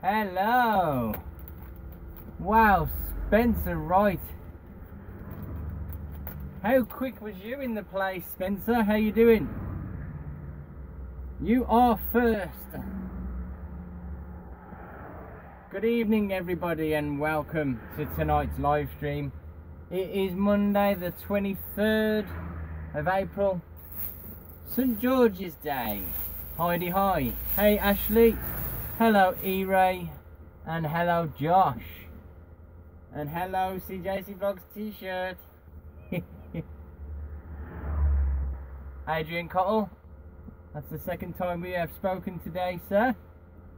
Hello. Wow, Spencer, right. How quick was you in the place, Spencer? How you doing? You are first. Good evening, everybody, and welcome to tonight's live stream. It is Monday the 23rd of April, St. George's Day. Heidi hi. Hey Ashley. Hello E-Ray. And hello Josh. And hello CJACEY-TRUCKS t-shirt. Adrian Cottle. That's the second time we have spoken today, sir.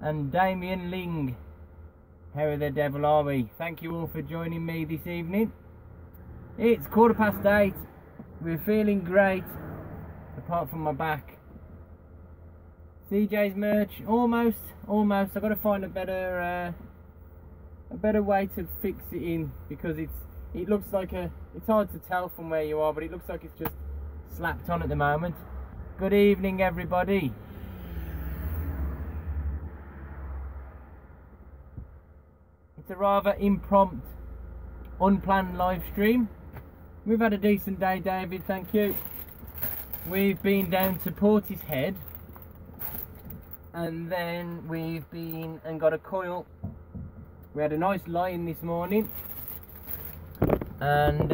And Damien Ling. How the devil are we? Thank you all for joining me this evening. It's 8:15. We're feeling great, apart from my back. CJ's merch, almost. I've got to find a better way to fix it in, because it looks like it's hard to tell from where you are, but it looks like it's just slapped on at the moment. Good evening, everybody. It's a rather impromptu, unplanned live stream. We've had a decent day, David, thank you. We've been down to Portishead, and then we've been and got a coil. We had a nice lie-in this morning, and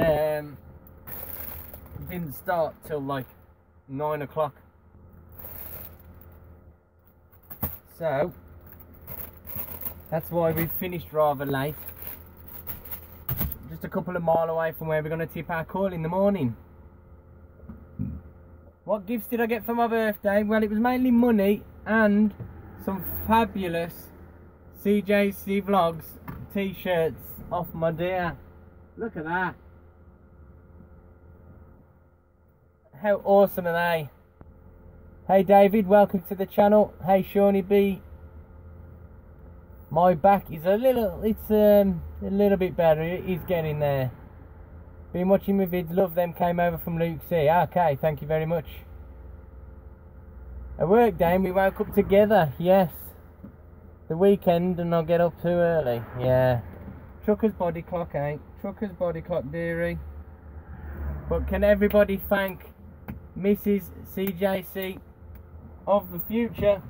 didn't start till like 9 o'clock. So that's why we've finished rather late. Just a couple of miles away from where we're going to tip our coil in the morning. What gifts did I get for my birthday? Well, it was mainly money and some fabulous CJACEY-Vlogs t-shirts off my dear. Look at that. How awesome are they? Hey David, welcome to the channel. Hey Shawnee B. My back is a little bit better. It is getting there. Been watching my vids, love them, came over from Luke C. Okay, thank you very much. A work day and we woke up together, yes. The weekend and I'll get up too early, yeah. Trucker's body clock, eh? Trucker's body clock, dearie. But can everybody thank Mrs. CJC of the future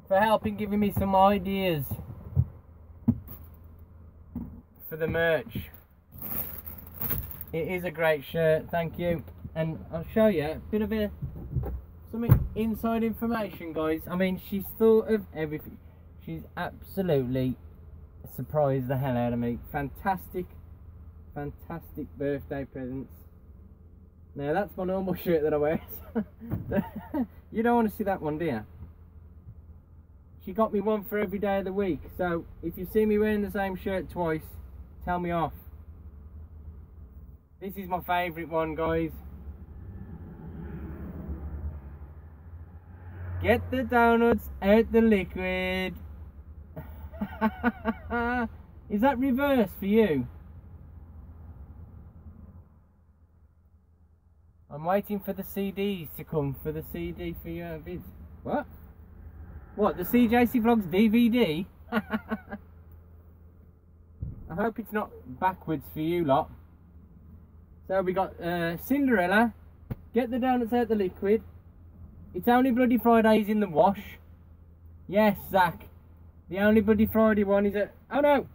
for helping, giving me some ideas for the merch. It is a great shirt, thank you. And I'll show you a bit of some inside information, guys. I mean, she's thought of everything. She's absolutely surprised the hell out of me. Fantastic birthday presents. Now that's my normal shirt that I wear. You don't want to see that one, do you? She got me one for every day of the week, so if you see me wearing the same shirt twice, tell me off. This is my favourite one, guys. Get the donuts out the liquid. Is that reverse for you? I'm waiting for the CDs to come, for the CD for your vids. What? What, the CJACEY-Vlogs DVD? I hope it's not backwards for you lot. So we got Cinderella, Get the Donuts Out the Liquid, It's Only Bloody Fridays in the Wash. Yes, Zach. The Only Bloody Friday one is oh no!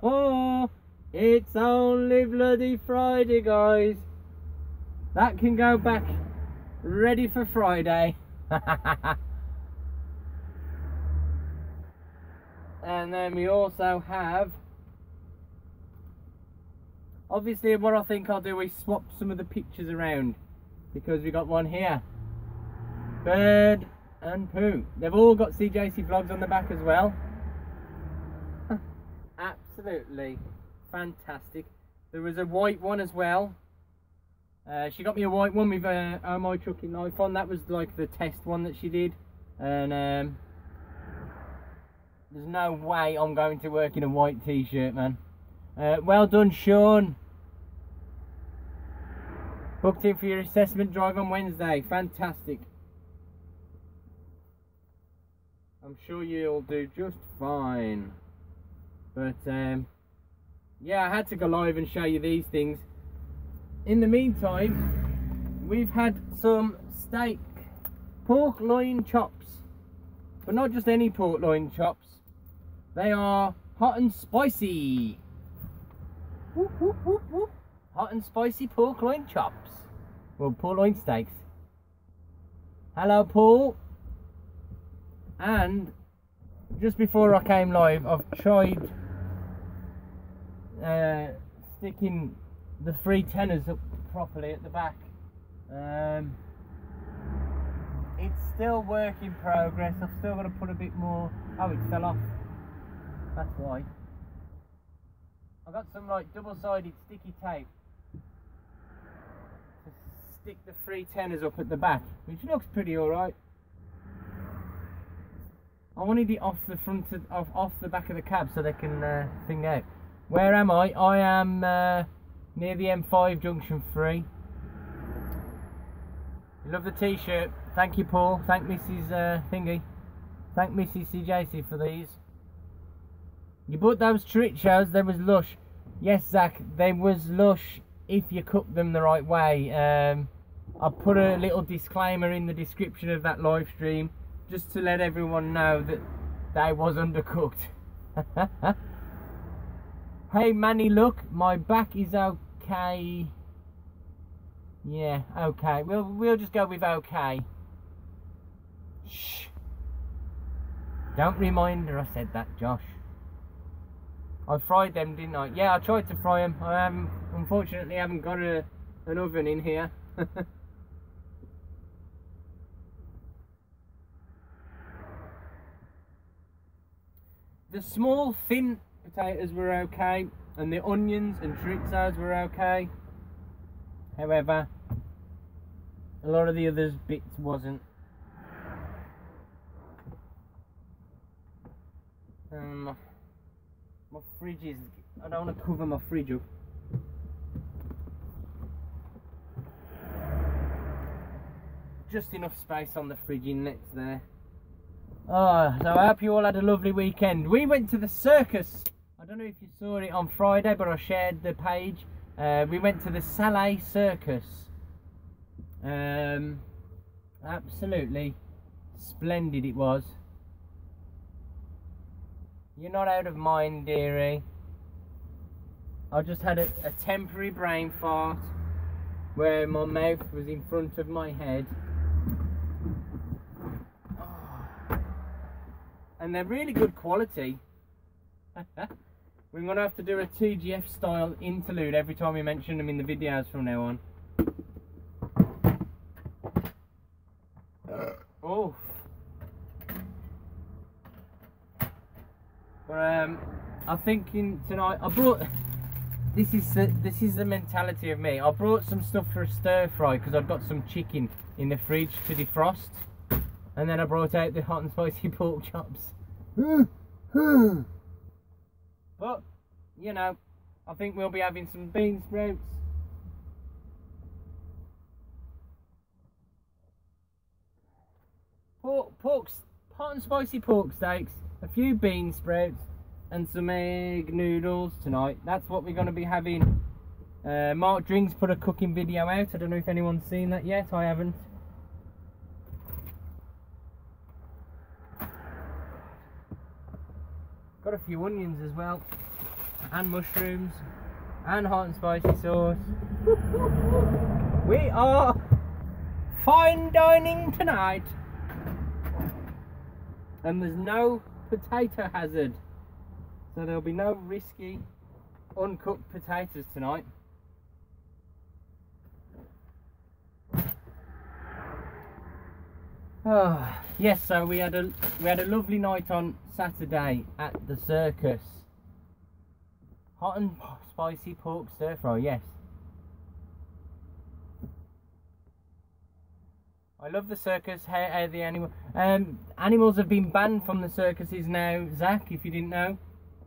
Oh! It's Only Bloody Friday, guys. That can go back ready for Friday. And then we also have, obviously what I think I'll do is swap some of the pictures around, because we got one here, Bird and Pooh. They've all got CJACEY-Vlogs on the back as well. Absolutely fantastic. There was a white one as well. She got me a white one with Oh My Trucking Life on. That was like the test one that she did, and there's no way I'm going to work in a white t-shirt, man. Well done, Sean. Booked in for your assessment drive on Wednesday. Fantastic. I'm sure you'll do just fine. But yeah, I had to go live and show you these things. In the meantime, we've had some steak, pork loin chops, but not just any pork loin chops. They are hot and spicy. Whoop, whoop, whoop, whoop. Hot and spicy pork loin chops. Well, pork loin steaks. Hello, Paul. And just before I came live, I've tried sticking the 3 tenors up properly at the back. It's still work in progress. I've still got to put a bit more. Oh, it fell off. That's why. I got some like double-sided sticky tape to stick the 3 tenors up at the back, which looks pretty alright. I wanted it off the front of off the back of the cab so they can thing out. Where am I? I am near the M5 junction 3. Love the t-shirt. Thank you, Paul. Thank Mrs. Thingy. Thank Mrs. CJACEY for these. You bought those treat shows, they was lush. Yes, Zach, they was lush if you cooked them the right way. I put a little disclaimer in the description of that live stream just to let everyone know that they was undercooked. Hey Manny, look, my back is okay. Yeah, okay. We'll just go with okay. Shh. Don't remind her I said that, Josh. I fried them, didn't I? Yeah, I tried to fry them. I unfortunately haven't got an oven in here. The small thin potatoes were okay, and the onions and chorizos were okay. However, a lot of the other bits wasn't. My fridge is, I don't want to cover my fridge up. Just enough space on the fridge inlets there. Oh, so I hope you all had a lovely weekend. We went to the circus. I don't know if you saw it on Friday, but I shared the page. We went to the CJACEY-TRUCKS. Absolutely splendid it was. You're not out of mind, dearie. I just had a temporary brain fart where my mouth was in front of my head. Oh. And they're really good quality. We're going to have to do a TGF style interlude every time we mention them in the videos from now on. Oh. But I'm thinking tonight, I brought, this is the mentality of me. I brought some stuff for a stir fry because I've got some chicken in the fridge to defrost. And then I brought out the hot and spicy pork chops. But, you know, I think we'll be having some bean sprouts. Hot and spicy pork steaks, a few bean sprouts, and some egg noodles tonight. That's what we're going to be having. Mark Drinks put a cooking video out. I don't know if anyone's seen that yet. I haven't. Got a few onions as well, and mushrooms, and hot and spicy sauce. We are fine dining tonight, and there's no potato hazard, so there'll be no risky uncooked potatoes tonight. Oh, yes, so we had a lovely night on Saturday at the circus. Hot and spicy pork stir fry, yes. I love the circus. How the animals have been banned from the circuses now, Zach, if you didn't know.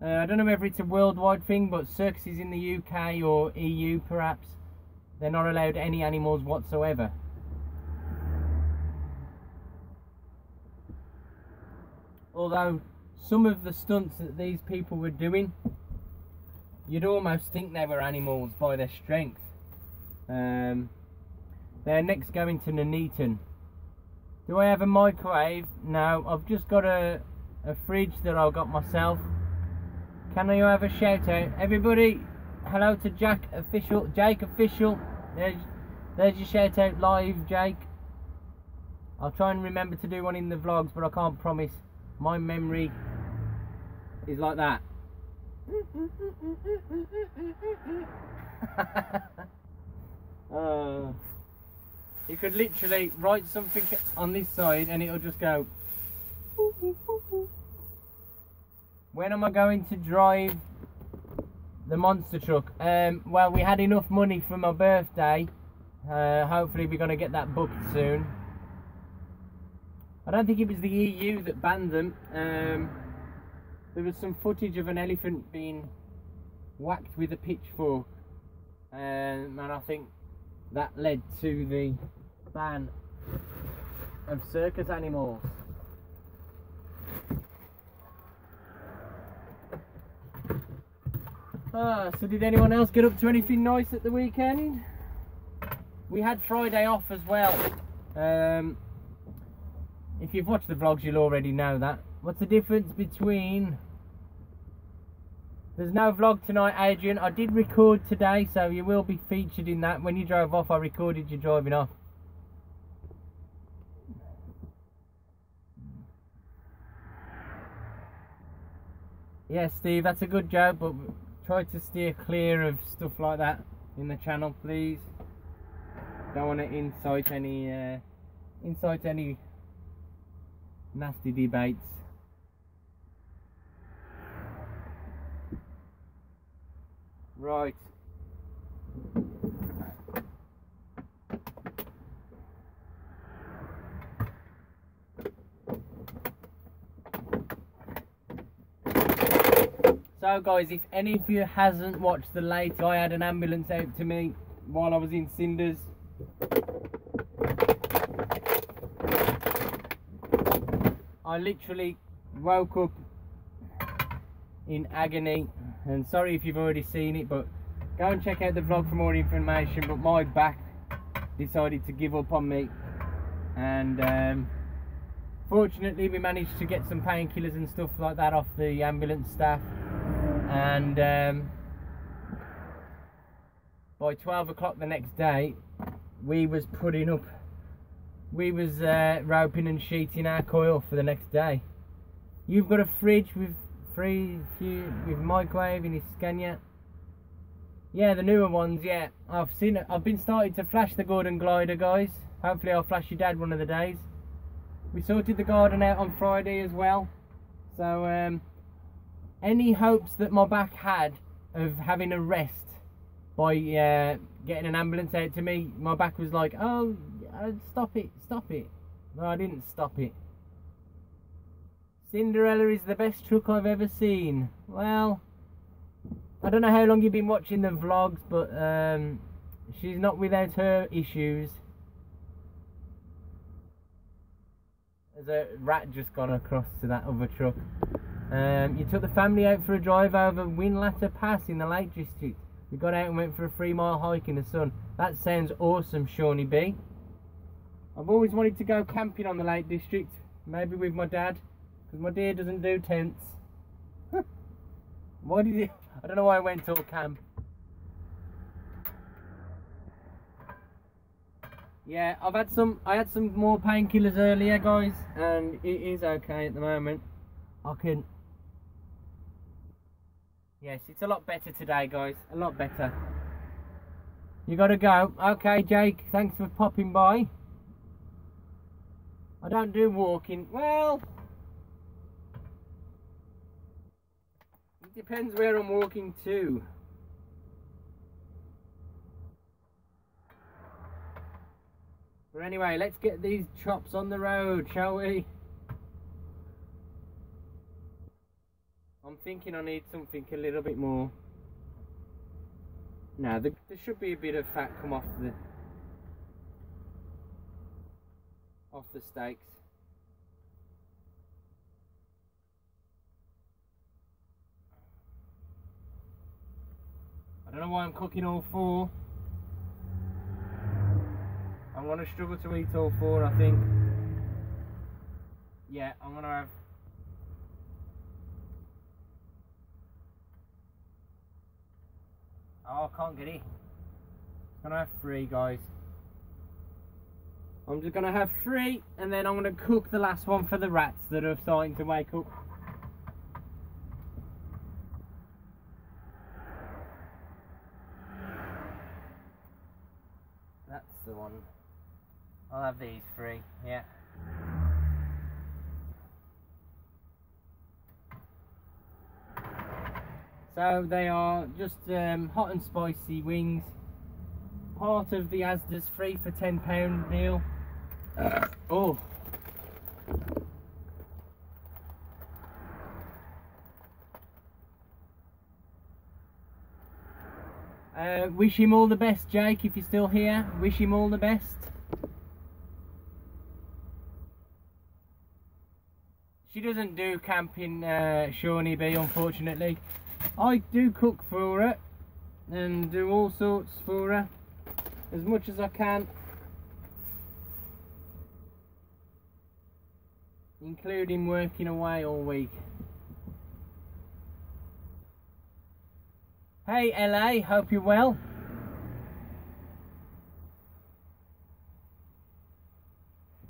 I don't know whether it's a worldwide thing, but circuses in the UK or EU perhaps, they're not allowed any animals whatsoever. although some of the stunts that these people were doing, you'd almost think they were animals by their strength. They're next going to Nuneaton. Do I have a microwave? No, I've just got a fridge that I got myself. Can you have a shout out? Everybody, hello to Jake Official. There's your shout out live, Jake. I'll try and remember to do one in the vlogs, but I can't promise. My memory is like that. You could literally write something on this side and it'll just go. When am I going to drive the monster truck? Well, we had enough money for my birthday. Hopefully we're going to get that booked soon. I don't think it was the EU that banned them. There was some footage of an elephant being whacked with a pitchfork, and I think that led to the ban of circus animals. So did anyone else get up to anything nice at the weekend? We had Friday off as well. If you've watched the vlogs, you'll already know that. What's the difference between... There's no vlog tonight, Adrian. I did record today, so you will be featured in that. When you drove off, I recorded you driving off. Yeah, Steve, that's a good joke, but try to steer clear of stuff like that in the channel, please. Don't want to incite any nasty debates. Right. So guys, if any of you hasn't watched the late, I had an ambulance out to me while I was in Cinders. I literally woke up in agony, and sorry if you've already seen it, but go and check out the vlog for more information. But my back decided to give up on me, and fortunately we managed to get some painkillers and stuff like that off the ambulance staff, and by 12 o'clock the next day we was roping and sheeting our coil for the next day. You've got a fridge with microwave in his Scania. Yeah, the newer ones, yeah. I've seen it. I've been starting to flash the Gordon glider, guys. Hopefully I'll flash your dad one of the days. We sorted the garden out on Friday as well. So any hopes that my back had of having a rest by getting an ambulance out to me, my back was like, oh, stop it. No, I didn't stop it. Cinderella is the best truck I've ever seen. Well, I don't know how long you've been watching the vlogs, but she's not without her issues. There's a rat just gone across to that other truck. You took the family out for a drive over Winlatter Pass in the Lake District. We got out and went for a 3-mile hike in the sun. That sounds awesome, Shawnee B. I've always wanted to go camping on the Lake District, maybe with my dad, because my dear doesn't do tents. Why did he? I don't know why I went all camp. Yeah, I had some more painkillers earlier, guys, and it is okay at the moment. Yes, it's a lot better today, guys. A lot better. You gotta go. Okay, Jake, thanks for popping by. I don't do walking. Well, it depends where I'm walking to. But anyway, let's get these chops on the road, shall we? I'm thinking I need something a little bit more. Now, there should be a bit of fat come off the steaks. don't know why I'm cooking all 4. I'm going to struggle to eat all 4, I think. Yeah, I'm going to have... Oh, I can't get it. I'm going to have 3, guys. I'm just going to have 3, and then I'm going to cook the last one for the rats that are starting to wake up. That's the one. I'll have these 3, yeah. So they are just hot and spicy wings. Part of the Asda's 3 for £10 deal. Oh. Wish him all the best, Jake, if you're still here. Wish him all the best. She doesn't do camping, Shawnee B, unfortunately. I do cook for her and do all sorts for her as much as I can, including working away all week. Hey LA, hope you're well.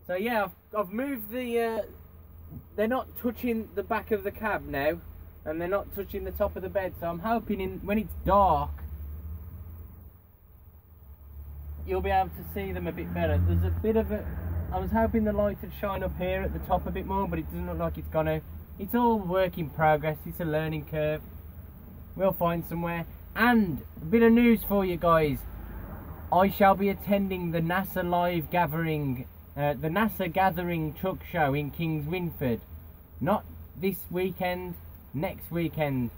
So yeah, I've moved the they're not touching the back of the cab now, and they're not touching the top of the bed, so I'm hoping when it's dark you'll be able to see them a bit better. There's a bit of I was hoping the light would shine up here at the top a bit more, but it doesn't look like it's gonna. It's all work in progress, it's a learning curve. We'll find somewhere. And a bit of news for you guys. I shall be attending the NASA Live Gathering, the NASA Gathering Truck Show in Kings Winford. Not this weekend, next weekend.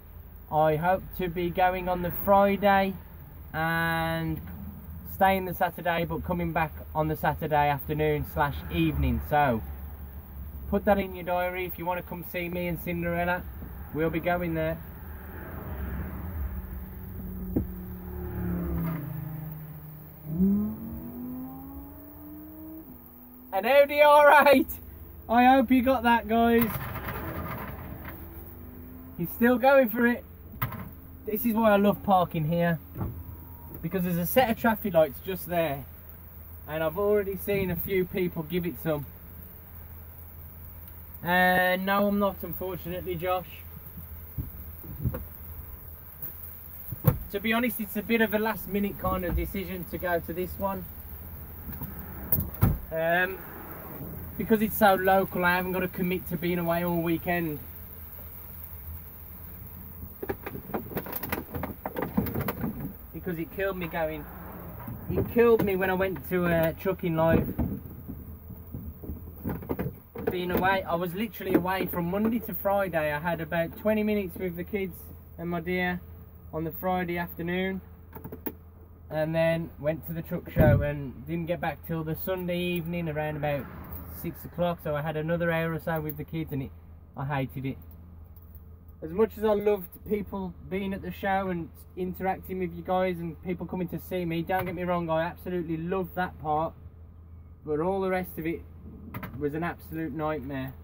I hope to be going on the Friday and staying the Saturday, but coming back on the Saturday afternoon / evening. So put that in your diary if you want to come see me and Cinderella. We'll be going there. An Audi R8. I hope you got that, guys. He's still going for it. This is why I love parking here, because there's a set of traffic lights just there, and I've already seen a few people give it some. No, I'm not, unfortunately, Josh. To be honest, it's a bit of a last minute kind of decision to go to this one. Because it's so local, I haven't got to commit to being away all weekend. Because it killed me going. It killed me when I went to Trucking Live. Being away, I was literally away from Monday to Friday. I had about 20 minutes with the kids and my dear on the Friday afternoon, and then went to the truck show and didn't get back till the Sunday evening around about 6 o'clock. So I had another hour or so with the kids, and I hated it. As much as I loved people being at the show and interacting with you guys and people coming to see me, don't get me wrong, I absolutely loved that part, but all the rest of it was an absolute nightmare.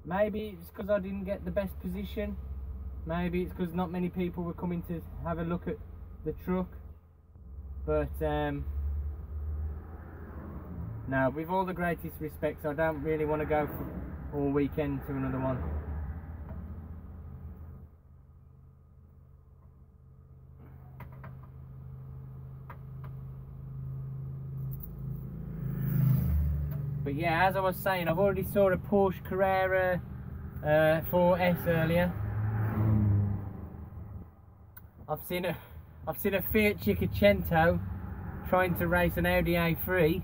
Maybe it's because I didn't get the best position. Maybe it's because not many people were coming to have a look at the truck. But no, with all the greatest respects, I don't really want to go for all weekend to another one. But yeah, as I was saying, I've already saw a Porsche Carrera 4S earlier. I've seen a Fiat Cinquecento trying to race an Audi A3.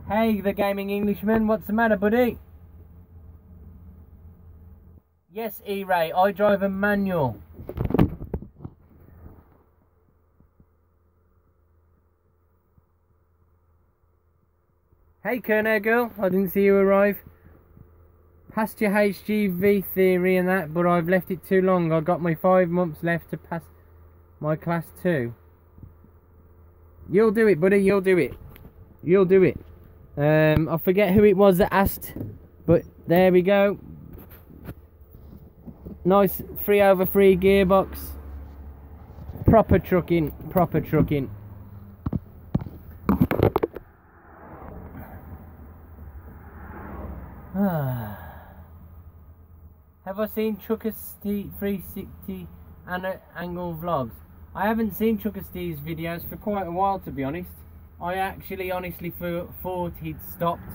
Hey, the gaming Englishman, what's the matter, buddy? Yes, E-Ray, I drive a manual. Hey, Kerner girl, I didn't see you arrive. passed your HGV theory and that, but I've left it too long. I've got my 5 months left to pass my class 2. You'll do it, buddy, you'll do it. You'll do it. I forget who it was that asked, but there we go. Nice 3/3 gearbox. Proper trucking, proper trucking. Have I seen CJACEY 360 angle vlogs? I haven't seen CJACEY's videos for quite a while, to be honest. I actually honestly thought he'd stopped,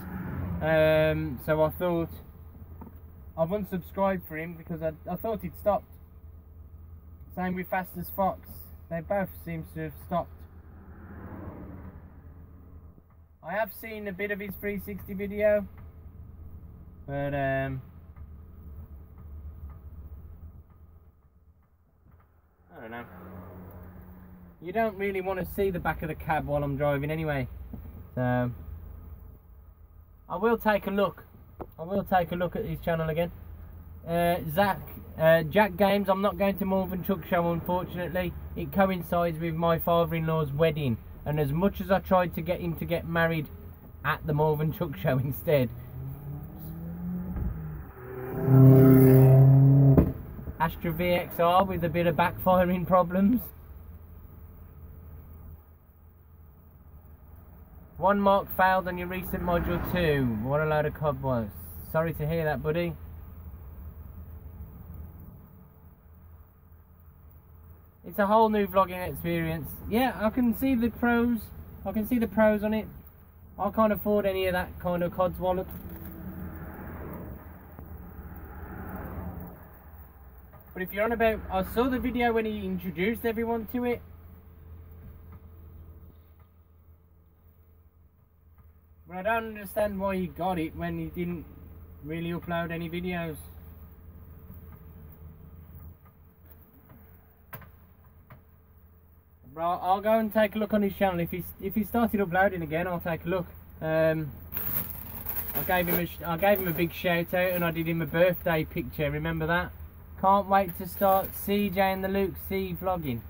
so I thought I've unsubscribed for him because I thought he'd stopped. Same with Fast as Fox, they both seem to have stopped. I have seen a bit of his 360 video, but I don't know. You don't really want to see the back of the cab while I'm driving anyway, so I will take a look. I will take a look at his channel again. Jack Games. I'm not going to Malvern Truck Show, unfortunately. It coincides with my father-in-law's wedding, and as much as I tried to get him to get married at the Malvern Truck Show instead, Astra VXR with a bit of backfiring problems. 1 mark failed on your recent module 2. What a load of cobwebs. Sorry to hear that, buddy. It's a whole new vlogging experience. Yeah, I can see the pros. I can see the pros on it. I can't afford any of that kind of codswallop. But if you're on about, I saw the video when he introduced everyone to it. But I don't understand why he got it when he didn't really upload any videos. But I'll go and take a look on his channel. If he started uploading again, I'll take a look. I gave him a big shout out, and I did him a birthday picture. Remember that? Can't wait to start CJ and the Luke C vlogging.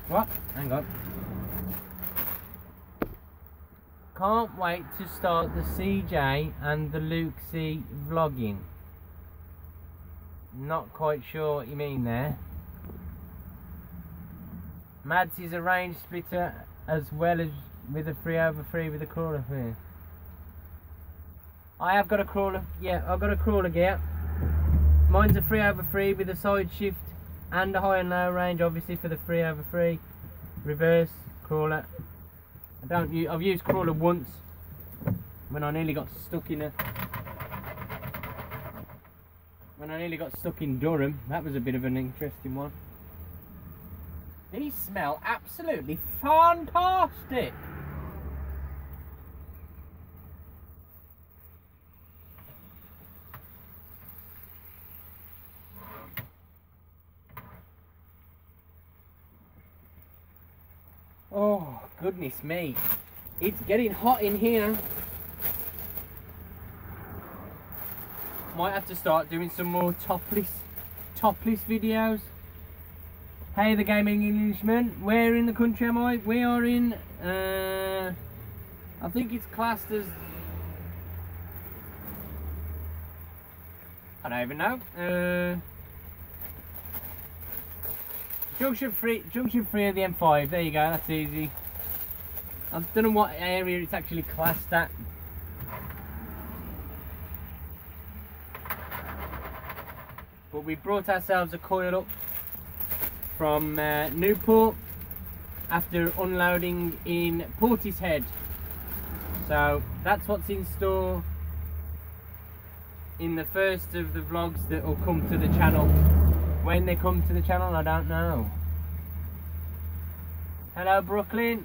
What? Hang on. Can't wait to start the CJ and the Luke C vlogging. Not quite sure what you mean there. Mads is a range splitter as well as with a 3/3 with a crawler here. I have got a crawler. Yeah, I've got a crawler gear. Mine's a 3/3 with a side shift and a high and low range, obviously for the 3/3. Reverse crawler. I've used crawler once when I nearly got stuck in Durham. That was a bit of an interesting one. These smell absolutely fantastic. Oh, goodness me. It's getting hot in here. Might have to start doing some more topless videos. Hey, the Gaming Englishman. Where in the country am I? We are in, I think it's classed as, I don't even know. Junction 3 of the M5, there you go, that's easy. I don't know what area it's actually classed at. But we brought ourselves a coil up from Newport after unloading in Portishead. So that's what's in store in the first of the vlogs that will come to the channel. When they come to the channel, I don't know. Hello, Brooklyn.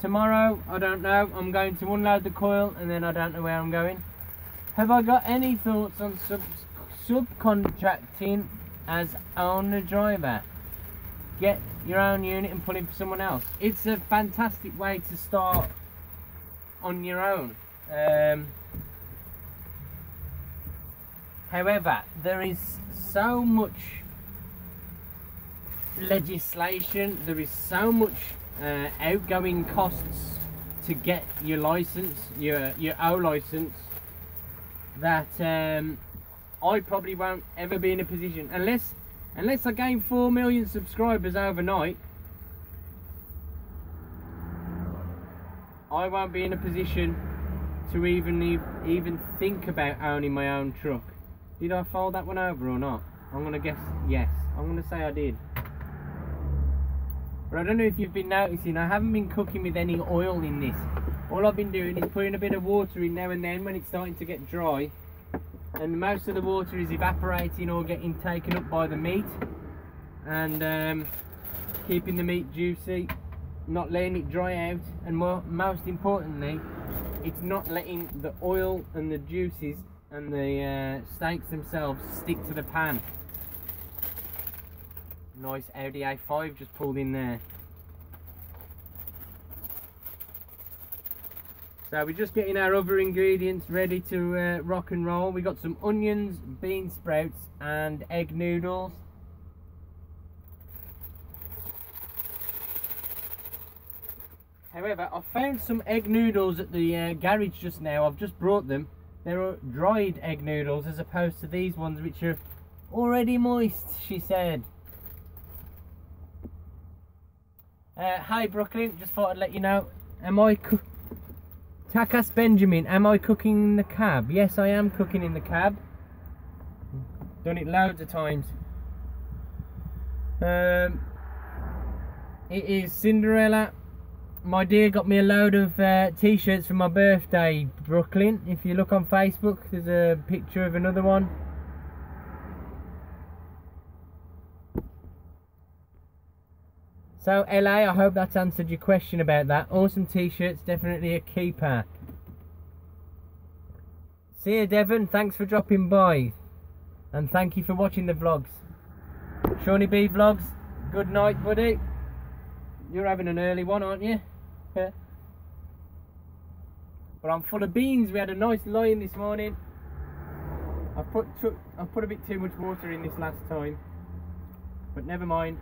Tomorrow, I don't know. I'm going to unload the coil and then I don't know where I'm going. Have I got any thoughts on subcontracting as owner driver? Get your own unit and pull in for someone else. It's a fantastic way to start on your own. However, there is so much legislation, there is so much outgoing costs to get your license, your O license, that I probably won't ever be in a position, unless I gain 4 million subscribers overnight, I won't be in a position to even think about owning my own truck. Did I fold that one over or not? I'm gonna guess yes. I'm gonna say I did. But I don't know if you've been noticing, I haven't been cooking with any oil in this. All I've been doing is putting a bit of water in now and then when it's starting to get dry, and most of the water is evaporating or getting taken up by the meat, and keeping the meat juicy, not letting it dry out, and most importantly, it's not letting the oil and the juices and the steaks themselves stick to the pan. Nice Audi A5 just pulled in there. So we're just getting our other ingredients ready to rock and roll. We got some onions, bean sprouts and egg noodles. However, I found some egg noodles at the garage just now. I've just brought them. They're dried egg noodles as opposed to these ones which are already moist, she said. Hi Brooklyn, just thought I'd let you know, Takas Benjamin, am I cooking in the cab? Yes, I am cooking in the cab. Done it loads of times. It is Cinderella. My dear got me a load of t-shirts for my birthday, Brooklyn. If you look on Facebook, there's a picture of another one. So LA, I hope that's answered your question about that. Awesome t-shirts, definitely a keeper. See you Devon, thanks for dropping by. And thank you for watching the vlogs. Shawnee B Vlogs, good night buddy. You're having an early one, aren't you? But I'm full of beans. We had a nice lie-in this morning. I put a bit too much water in this last time, but never mind.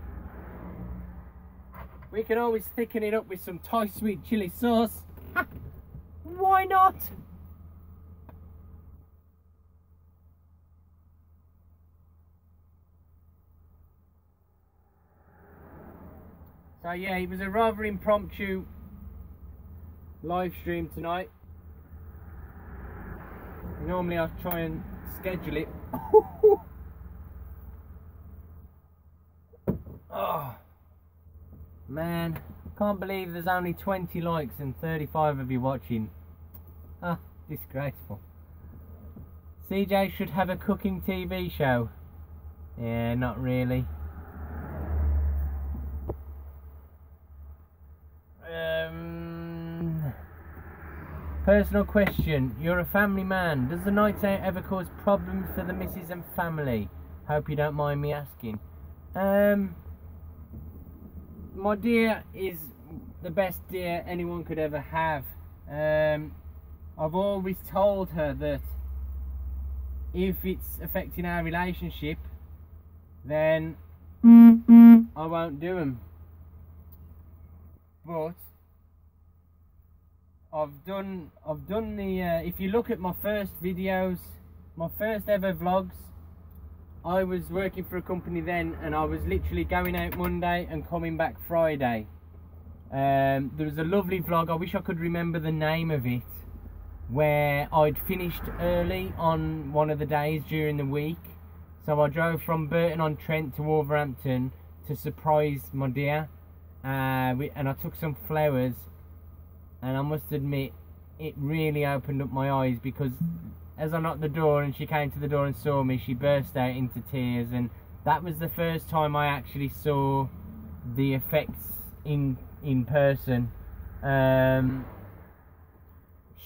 We can always thicken it up with some Thai sweet chili sauce. Ha! Why not? So yeah, it was a rather impromptu live stream tonight. Normally I try and schedule it. Oh man, can't believe there's only 20 likes and 35 of you watching. Ah, disgraceful. CJ should have a cooking TV show. Yeah, not really. Personal question. You're a family man. Does the nights out ever cause problems for the missus and family? Hope you don't mind me asking. My dear is the best dear anyone could ever have. I've always told her that if it's affecting our relationship, then I won't do them. But I've done the if you look at my first videos, my first ever vlogs, I was working for a company then, and I was literally going out Monday and coming back Friday. There was a lovely vlog, I wish I could remember the name of it, where I'd finished early on one of the days during the week. So I drove from Burton-on-Trent to Wolverhampton to surprise my dear, and I took some flowers. And I must admit, it really opened up my eyes, because as I knocked the door and she came to the door and saw me, she burst out into tears, and that was the first time I actually saw the effects in person.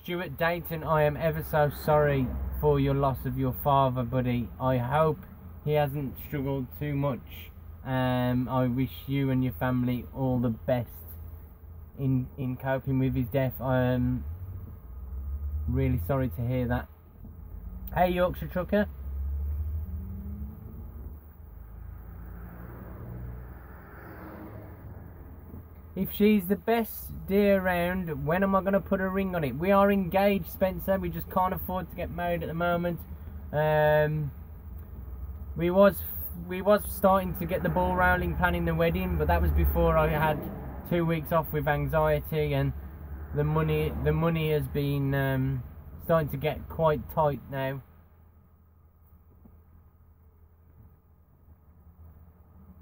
Stuart Dayton, I am ever so sorry for your loss of your father, buddy. I hope he hasn't struggled too much. I wish you and your family all the best in coping with his death. I'm really sorry to hear that. Hey Yorkshire Trucker, if she's the best deer around, when am I going to put a ring on it? We are engaged, Spencer. We just can't afford to get married at the moment. We was starting to get the ball rolling, planning the wedding, but that was before I had 2 weeks off with anxiety, and the money has been starting to get quite tight now.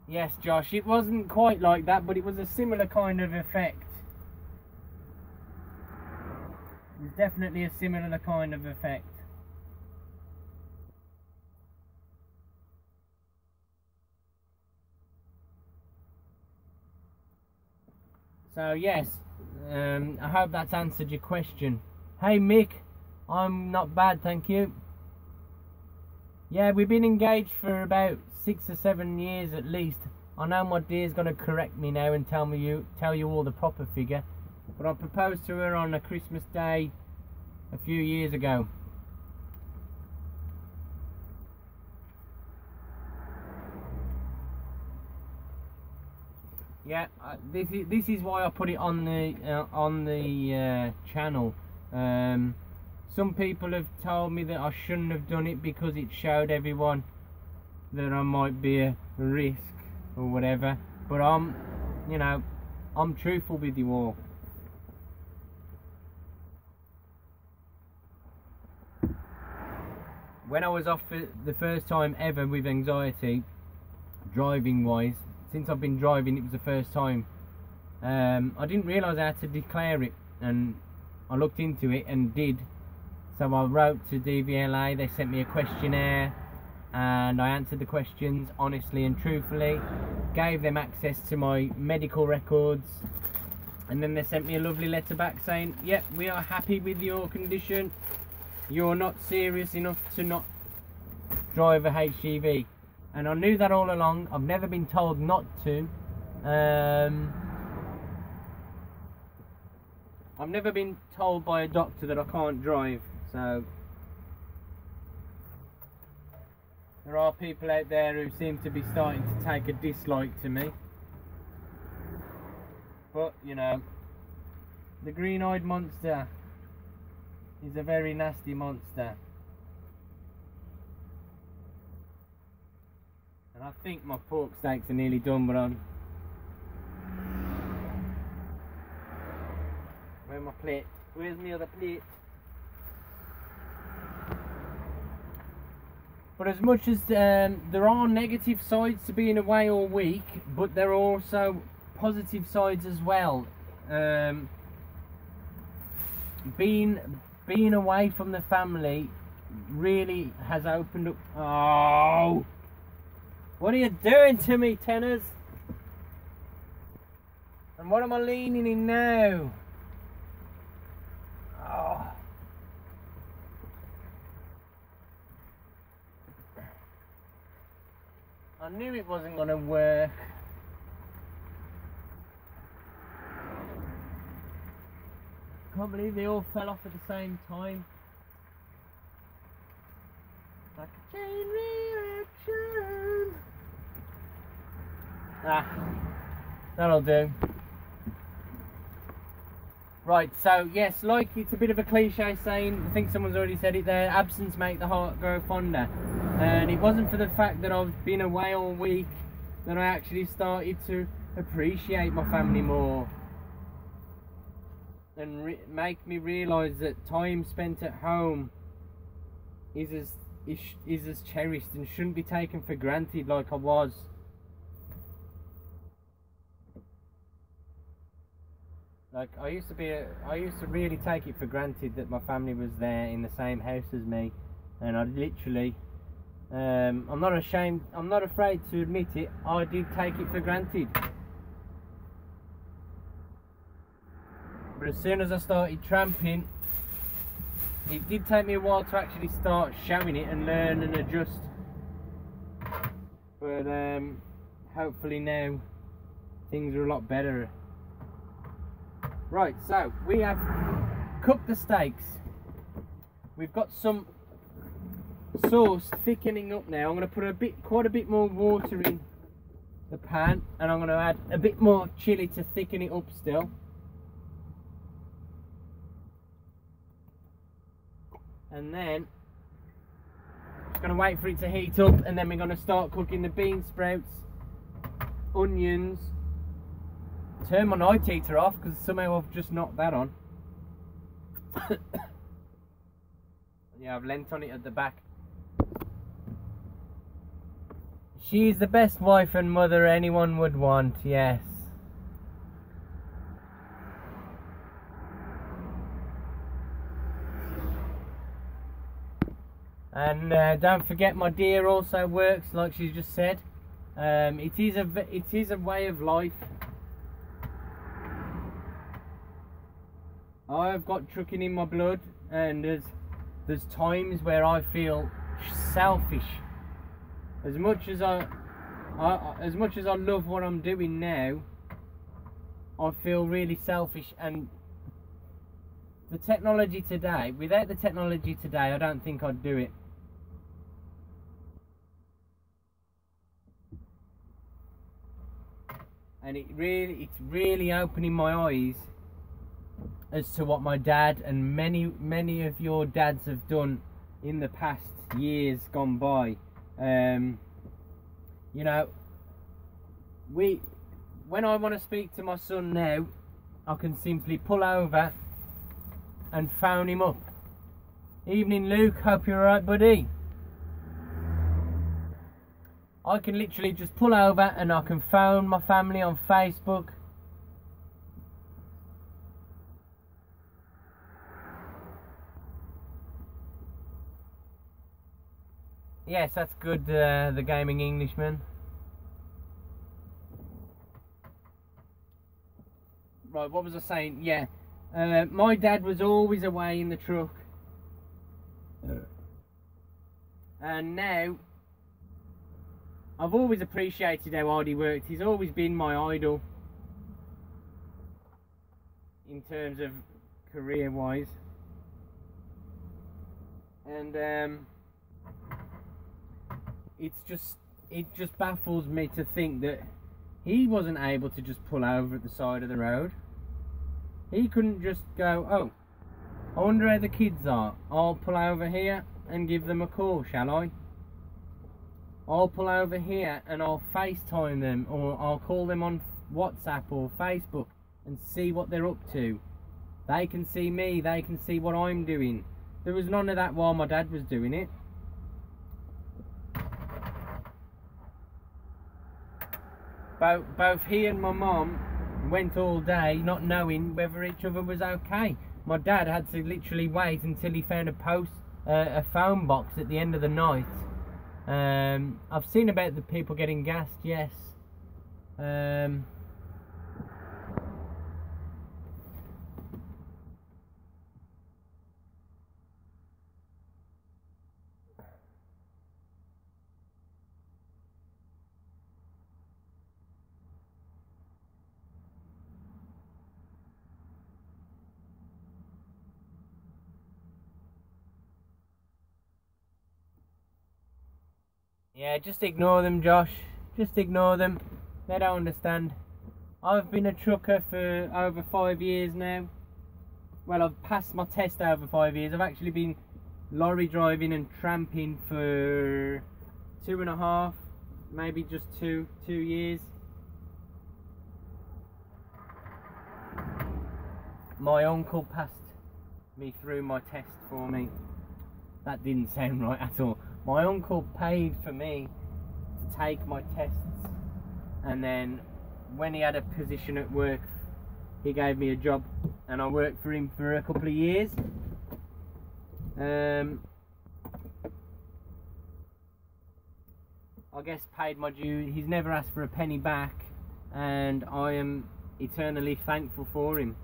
Yes, Josh, it wasn't quite like that, but it was a similar kind of effect. It was definitely a similar kind of effect. So yes, I hope that's answered your question. Hey Mick, I'm not bad, thank you. Yeah, we've been engaged for about 6 or 7 years at least. I know my dear's going to correct me now and tell you all the proper figure, but I proposed to her on a Christmas day a few years ago. Yeah, this is why I put it on the channel. Some people have told me that I shouldn't have done it because it showed everyone that I might be a risk or whatever. But I'm truthful with you all. When I was off for the first time ever with anxiety, driving wise, since I've been driving, it was the first time. I didn't realise how to declare it, and I looked into it and did. So I wrote to DVLA, they sent me a questionnaire, and I answered the questions honestly and truthfully, gave them access to my medical records, and then they sent me a lovely letter back saying, yep, we are happy with your condition, you're not serious enough to not drive a HGV. And I knew that all along. I've never been told not to. I've never been told by a doctor that I can't drive. So there are people out there who seem to be starting to take a dislike to me. But, you know, the green-eyed monster is a very nasty monster. And I think my pork steaks are nearly done, but where's my plate? Where's my other plate? But as much as there are negative sides to being away all week, but there are also positive sides as well. Being away from the family really has opened up. Oh, what are you doing to me, tenors? And what am I leaning in now? Oh. I knew it wasn't going to work. Can't believe they all fell off at the same time. Like a chain reaction. Ah, that'll do. Right, so yes, like it's a bit of a cliche saying, I think someone's already said it there, absence make the heart grow fonder. And it wasn't for the fact that I've been away all week that I actually started to appreciate my family more. And make me realise that time spent at home is as cherished and shouldn't be taken for granted like I was. Like I used to really take it for granted that my family was there in the same house as me, and I literally, I'm not ashamed, I'm not afraid to admit it, I did take it for granted. But as soon as I started tramping, it did take me a while to actually start showing it and learn and adjust. But hopefully now things are a lot better. Right, so we have cooked the steaks. We've got some sauce thickening up now. I'm going to put quite a bit more water in the pan, and I'm going to add a bit more chilli to thicken it up still. And then just going to wait for it to heat up, and then we're going to start cooking the bean sprouts, onions. Turn my night heater off because somehow I've just knocked that on. Yeah, I've lent on it at the back. She's the best wife and mother anyone would want, yes. And don't forget, my dear also works, like she's just said. It is a way of life. I've got trucking in my blood, and there's times where I feel selfish. As much as I love what I'm doing now, I feel really selfish. And the technology today, without the technology today, I don't think I'd do it. And it's really opening my eyes as to what my dad and many of your dads have done in the past years gone by. You know, when I want to speak to my son now, I can simply pull over and phone him up. Evening, Luke, hope you're alright, buddy. I can literally just pull over and I can phone my family on Facebook. Yes, that's good, the gaming Englishman. Right, what was I saying? Yeah, my dad was always away in the truck. And now, I've always appreciated how hard he worked. He's always been my idol in terms of career-wise. And it just baffles me to think that he wasn't able to just pull over at the side of the road. He couldn't just go, oh, I wonder how the kids are. I'll pull over here and give them a call, shall I? I'll pull over here and I'll FaceTime them, or I'll call them on WhatsApp or Facebook and see what they're up to. They can see me, they can see what I'm doing. There was none of that while my dad was doing it. Both he and my mum went all day not knowing whether each other was okay. My dad had to literally wait until he found a phone box at the end of the night. I've seen about the people getting gassed, yes. Yeah, just ignore them, Josh. Just ignore them. They don't understand. I've been a trucker for over 5 years now. Well, I've passed my test over 5 years. I've actually been lorry driving and tramping for 2.5, maybe just two years. My uncle passed me through my test for me. That didn't sound right at all. My uncle paid for me to take my tests, and then when he had a position at work, he gave me a job, and I worked for him for a couple of years. I guess paid my due. He's never asked for a penny back, and I am eternally thankful for him.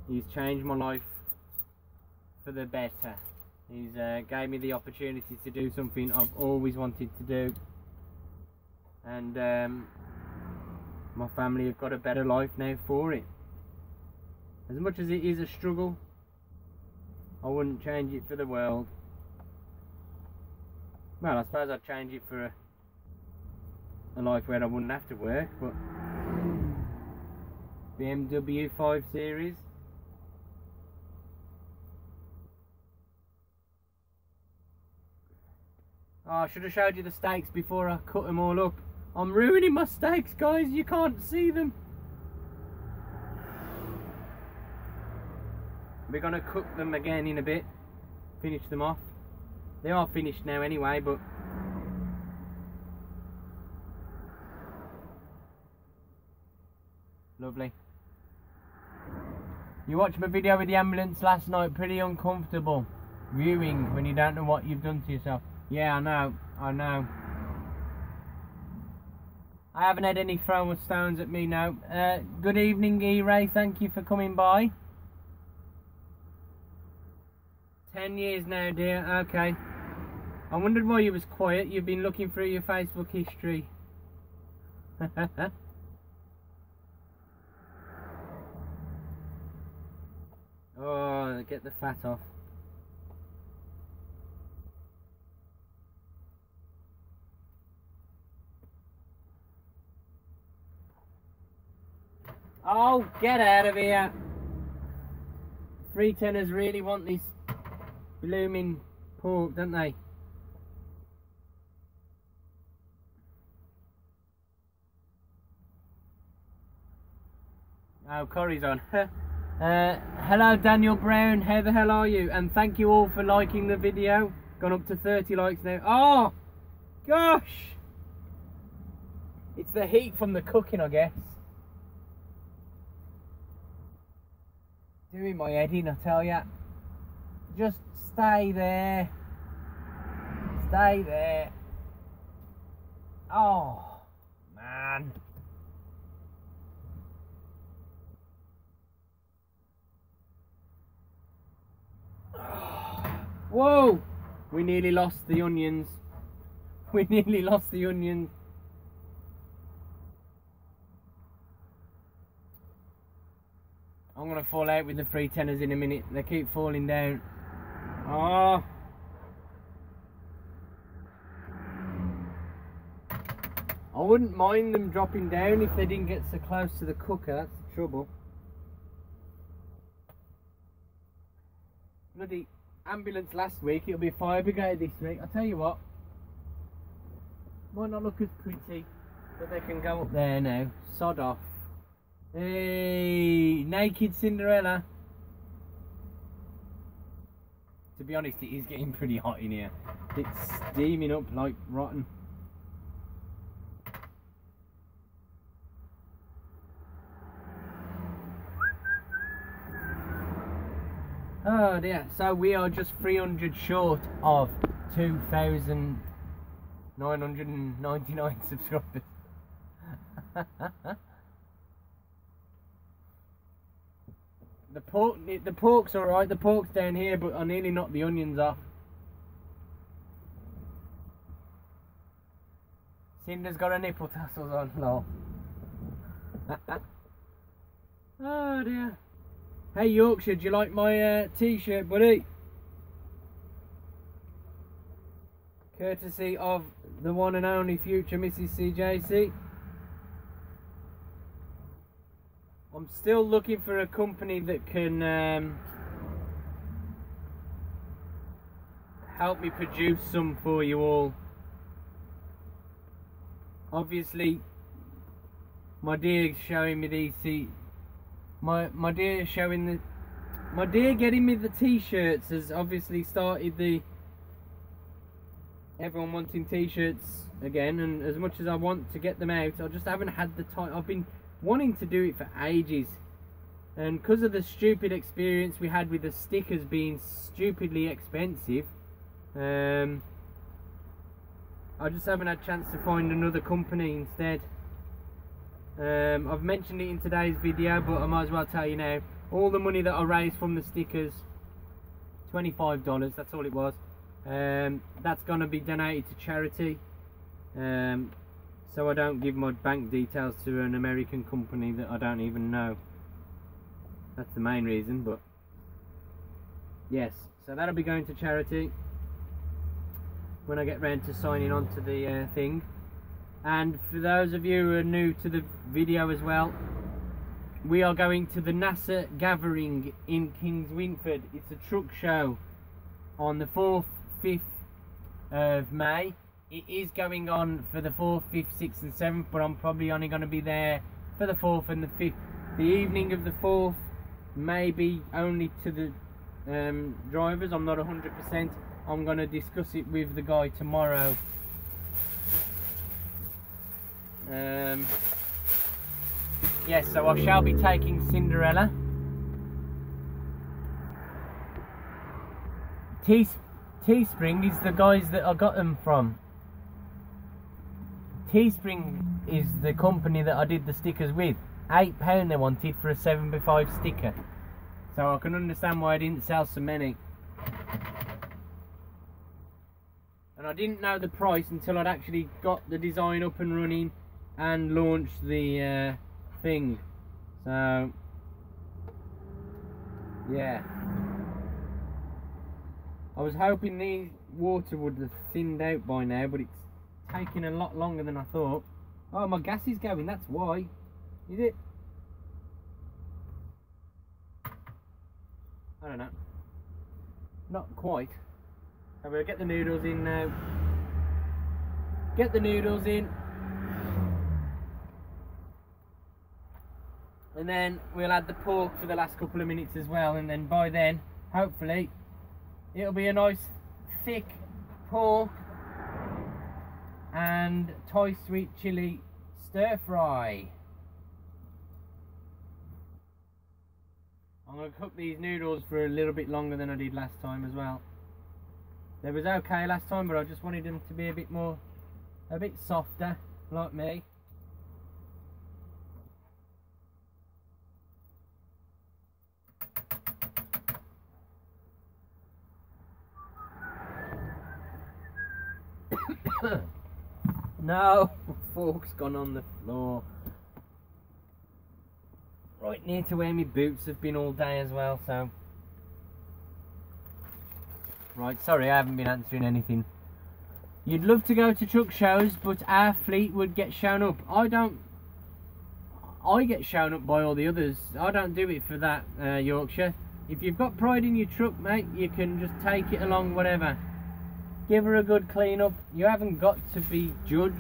He's changed my life for the better. He's gave me the opportunity to do something I've always wanted to do, and my family have got a better life now for it. As much as it is a struggle, I wouldn't change it for the world. Well, I suppose I'd change it for a life where I wouldn't have to work, but BMW 5 Series. Oh, I should have showed you the steaks before I cut them all up. I'm ruining my steaks, guys. You can't see them. We're going to cook them again in a bit. Finish them off. They are finished now anyway, but... Lovely. You watched my video with the ambulance last night. Pretty uncomfortable viewing when you don't know what you've done to yourself. Yeah, I know. I haven't had any throwing stones at me now. Good evening, E-Ray. Thank you for coming by. 10 years now, dear. Okay. I wondered why you was quiet. You've been looking through your Facebook history. Oh, get the fat off. Oh, get out of here. Free tenors really want this blooming pork, don't they? Oh, curry's on. Hello Daniel Brown, how the hell are you? And thank you all for liking the video. Gone up to 30 likes now. Oh, gosh. It's the heat from the cooking, I guess. Doing my head in, I tell ya. Just stay there. Stay there. Oh, man. Whoa! We nearly lost the onions. We nearly lost the onions. I'm gonna fall out with the free tenors in a minute. They keep falling down. Oh. I wouldn't mind them dropping down if they didn't get so close to the cooker. That's the trouble. Bloody ambulance last week, it'll be fire brigade this week. I'll tell you what, might not look as pretty, but they can go up there now. Sod off. Hey, naked Cinderella. To be honest, it is getting pretty hot in here. It's steaming up like rotten. Oh dear, so we are just 300 short of 2,999 subscribers. The pork's alright, the pork's down here, but I nearly knocked the onions off. Cinder's got her nipple tassels on, no. Oh dear. Hey Yorkshire, do you like my t-shirt, buddy? Courtesy of the one and only future Mrs. CJACEY. I'm still looking for a company that can help me produce some for you all. Obviously, my dear showing me these my dear getting me the t-shirts has obviously started the everyone wanting t-shirts again, and as much as I want to get them out, I just haven't had the time. I've been wanting to do it for ages, and because of the stupid experience we had with the stickers being stupidly expensive, I just haven't had a chance to find another company instead. I've mentioned it in today's video, but I might as well tell you now. All the money that I raised from the stickers, $25, that's all it was, that's going to be donated to charity, so I don't give my bank details to an American company that I don't even know. That's the main reason, but yes, so that'll be going to charity when I get round to signing on to the thing. And for those of you who are new to the video as well, we are going to the NASA gathering in Kings Winford. It's a truck show on the 4th, 5th of May. It is going on for the 4th, 5th, 6th and 7th, but I'm probably only going to be there for the 4th and the 5th. The evening of the 4th, maybe only to the drivers. I'm not 100%. I'm going to discuss it with the guy tomorrow. Yes, so I shall be taking Cinderella. Teespring is the guys that I got them from. Teespring is the company that I did the stickers with. £8 they wanted for a 7x5 sticker. So I can understand why I didn't sell so many. And I didn't know the price until I'd actually got the design up and running and launched the thing. So yeah, I was hoping the water would have thinned out by now, but it's taking a lot longer than I thought. Oh, my gas is going, that's why. Is it? I don't know. Not quite. So we'll get the noodles in now. Get the noodles in. And then we'll add the pork for the last couple of minutes as well. And then by then, hopefully, it'll be a nice thick pork and Thai sweet chili stir fry. I'm going to cook these noodles for a little bit longer than I did last time as well. They was okay last time, but I just wanted them to be a bit softer, like me. No, fork's gone on the floor. Right near to where my boots have been all day as well, so. Right, sorry I haven't been answering anything. You'd love to go to truck shows, but our fleet would get shown up. I get shown up by all the others. I don't do it for that, Yorkshire. If you've got pride in your truck, mate, you can just take it along, whatever. Give her a good clean up. You haven't got to be judged.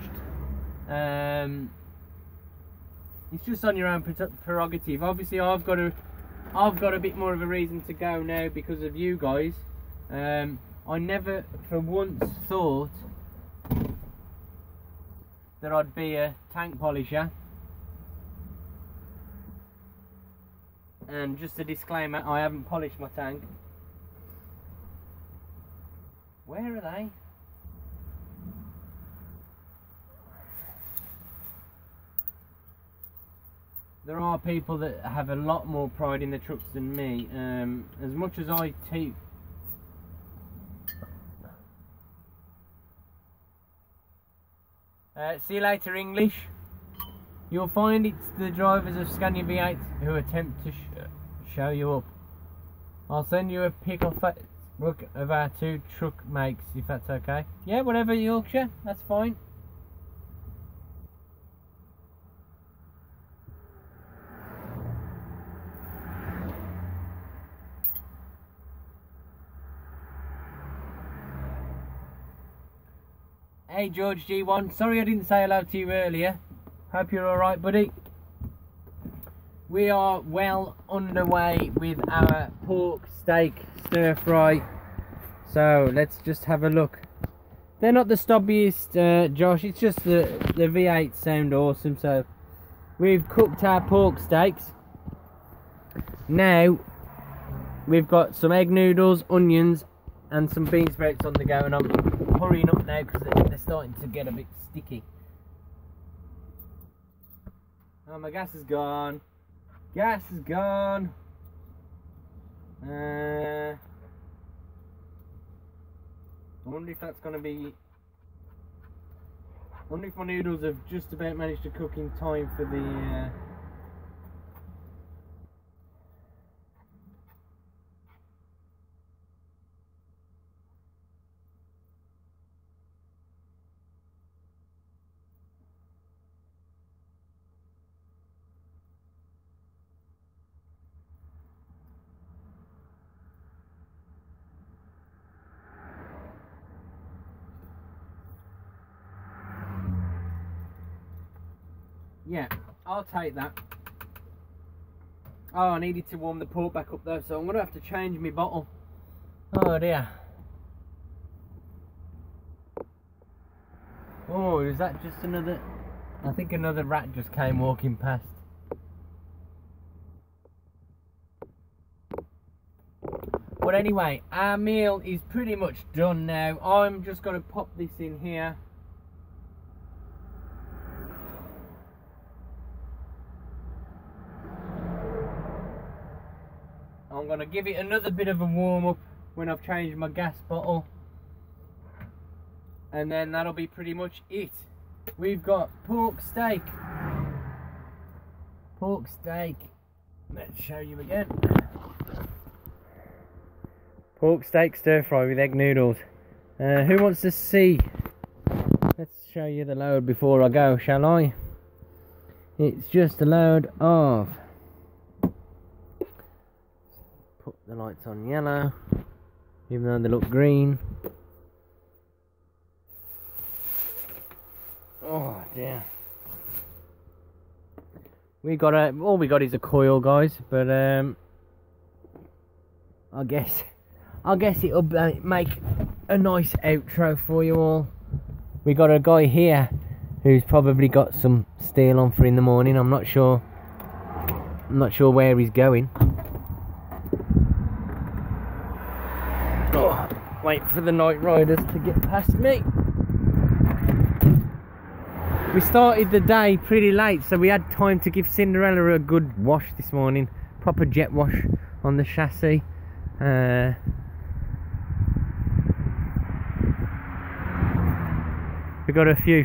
It's just on your own prerogative. Obviously, I've got a bit more of a reason to go now because of you guys. I never for once thought that I'd be a tank polisher. And just a disclaimer, I haven't polished my tank. Where are they? There are people that have a lot more pride in their trucks than me. As much as I take. See you later, English. You'll find it's the drivers of Scania V8 who attempt to show you up. I'll send you a pic of Facebook of our 2 truck makes, if that's okay. Yeah, whatever, Yorkshire, that's fine. Hey George G1, sorry I didn't say hello to you earlier. Hope you're alright, buddy. We are well underway with our pork steak stir fry. So let's just have a look. They're not the stubbiest, Josh, it's just the V8 sound awesome. So we've cooked our pork steaks. Now we've got some egg noodles, onions and some bean sprouts on the go, and I'm hurrying up now because they're starting to get a bit sticky. Oh, my gas is gone. Gas is gone. I wonder if that's going to be... I wonder if my noodles have just about managed to cook in time for the... Yeah, I'll take that. Oh, I needed to warm the port back up though, so I'm going to have to change my bottle. Oh dear. Oh, is that just another... I think another rat just came walking past. But anyway, our meal is pretty much done now. I'm just going to pop this in here. I'm going to give it another bit of a warm up when I've changed my gas bottle. And then that'll be pretty much it. We've got pork steak. Pork steak. Let's show you again. Pork steak stir fry with egg noodles. Who wants to see? Let's show you the load before I go, shall I? It's just a load of... Put the lights on yellow, even though they look green. Oh dear. We got a... all we got is a coil, guys, but I guess it'll make a nice outro for you all. We got a guy here who's probably got some steel on for in the morning. I'm not sure where he's going. Oh, wait for the night riders to get past me. We started the day pretty late, so we had time to give Cinderella a good wash this morning. Proper jet wash on the chassis. We got a few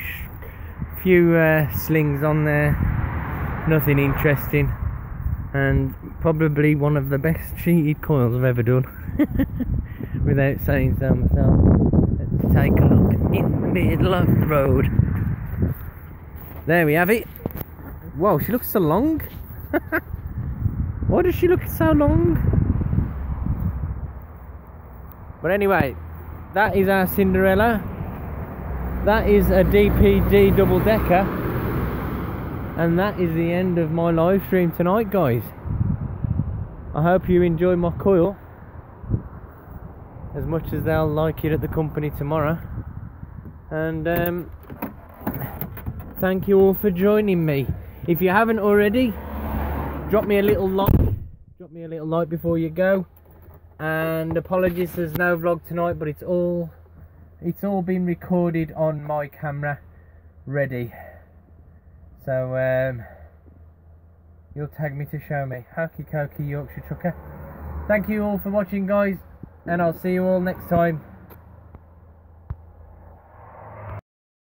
slings on there, nothing interesting, and probably one of the best cheated coils I've ever done. Without saying so myself. Let's take a look in the middle of the road. There we have it. Whoa, she looks so long. Why does she look so long? But anyway, that is our Cinderella. That is a DPD double decker. And that is the end of my live stream tonight, guys. I hope you enjoy my coil as much as they'll like it at the company tomorrow. And thank you all for joining me. If you haven't already, drop me a little like before you go. And apologies there's no vlog tonight, but it's all been recorded on my camera ready. So you'll tag me to show me. Hokey Cokey Yorkshire Trucker. Thank you all for watching, guys, and I'll see you all next time.